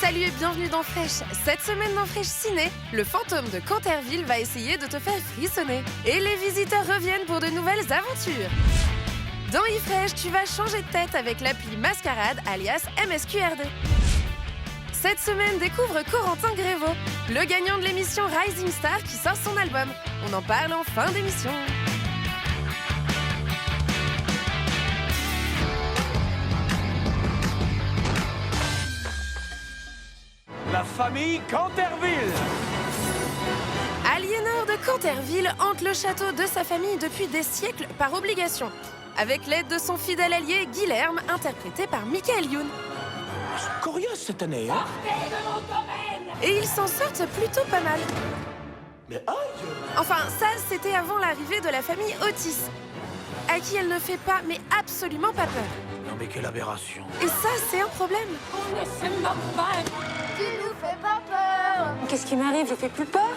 Salut et bienvenue dans Fresh. Cette semaine dans Fresh Ciné, le fantôme de Canterville va essayer de te faire frissonner. Et les visiteurs reviennent pour de nouvelles aventures. Dans eFresh, tu vas changer de tête avec l'appli Mascarade alias MSQRD. Cette semaine, découvre Corentin Grévaux, le gagnant de l'émission Rising Star qui sort son album. On en parle en fin d'émission. La famille Canterville. Aliénor de Canterville hante le château de sa famille depuis des siècles par obligation, avec l'aide de son fidèle allié Guilherme, interprété par Michael Youn. C'est curieux cette année, hein? Et ils s'en sortent plutôt pas mal. Mais aïe! Enfin, ça, c'était avant l'arrivée de la famille Otis, à qui elle ne fait pas, mais absolument pas peur. Non mais quelle aberration! Et ça, c'est un problème. Tu nous fais pas peur. Qu'est-ce qui m'arrive? Je fais plus peur?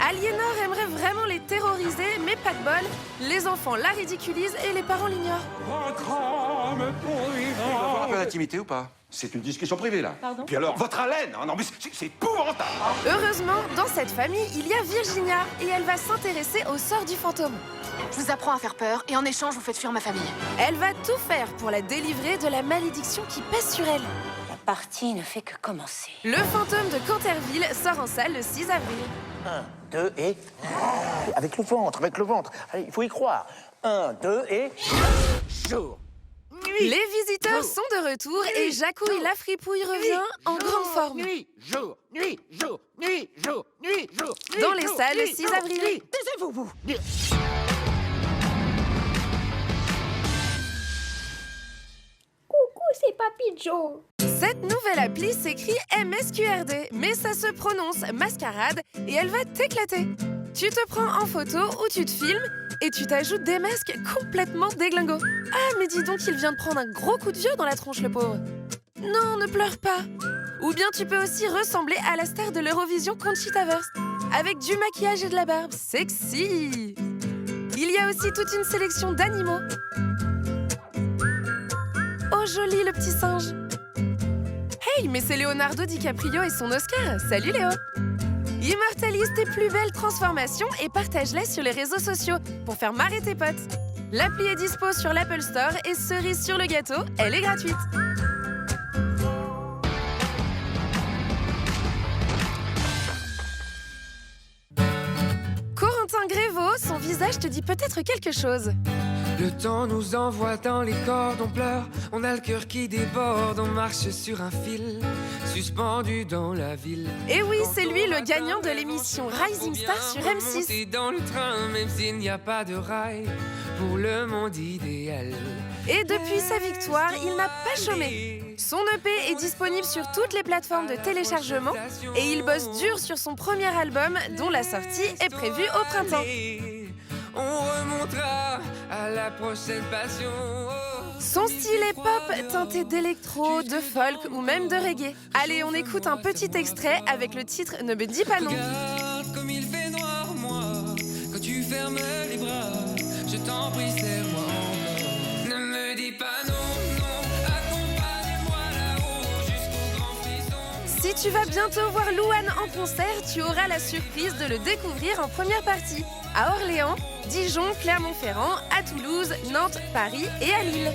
Aliénor aimerait vraiment les terroriser, mais pas de bol. Les enfants la ridiculisent et les parents l'ignorent. On va avoir un peu d'intimité ou pas? C'est une discussion privée, là. Pardon? Puis alors, votre haleine! Non, mais c'est épouvantable! Heureusement, dans cette famille, il y a Virginia, et elle va s'intéresser au sort du fantôme. Je vous apprends à faire peur et en échange, vous faites fuir ma famille. Elle va tout faire pour la délivrer de la malédiction qui pèse sur elle. La partie ne fait que commencer. Le fantôme de Canterville sort en salle le 6 avril. 1, 2 et... Avec le ventre, avec le ventre. Allez, il faut y croire. 1, 2 et... Jour! Les visiteurs sont de retour et Jacouille la fripouille revient en grande forme. Nuit, jour, nuit, jour, nuit, jour, nuit, jour. Nuit, Dans les jour, salles le nuit, 6 jour, avril. nuit. Taisez-vous, vous! Coucou, c'est Papy Joe. Cette nouvelle appli s'écrit MSQRD, mais ça se prononce Mascarade et elle va t'éclater. Tu te prends en photo ou tu te filmes et tu t'ajoutes des masques complètement déglingos. Ah, mais dis donc, il vient de prendre un gros coup de vieux dans la tronche, le pauvre. Non, ne pleure pas. Ou bien tu peux aussi ressembler à la star de l'Eurovision Conchita Wurst, avec du maquillage et de la barbe. Sexy. Il y a aussi toute une sélection d'animaux. Oh, joli le petit singe. Hey, mais c'est Leonardo DiCaprio et son Oscar. Salut Léo. Immortalise tes plus belles transformations et partage-les sur les réseaux sociaux pour faire marrer tes potes. L'appli est dispo sur l'Apple Store et cerise sur le gâteau, elle est gratuite. Corentin Grévaux, son visage te dit peut-être quelque chose. Le temps nous envoie dans les cordes, on pleure, on a le cœur qui déborde, on marche sur un fil, suspendu dans la ville. Et oui, c'est lui le gagnant de l'émission Rising Star sur M6. Monter dans le train, même s'il n'y a pas de rail, pour le monde idéal. Et depuis sa victoire, il n'a pas chômé. Son EP est disponible sur toutes les plateformes de téléchargement et il bosse dur sur son premier album dont la sortie est prévue au printemps. On remontera à la prochaine passion. Son style est pop teinté d'électro, de folk ou même de reggae. Allez, on écoute un petit extrait avec le titre Ne me dis pas non. Regarde comme il fait noir, moi, quand tu fermes les bras, je t'en prie, serre-moi encore. Ne me dis pas non, non, accompagne-moi là-haut jusqu'au grand frisson. Si tu vas bientôt voir Louane en concert, tu auras la surprise de le découvrir en première partie. À Orléans, Dijon, Clermont-Ferrand, à Toulouse, Nantes, Paris et à Lille.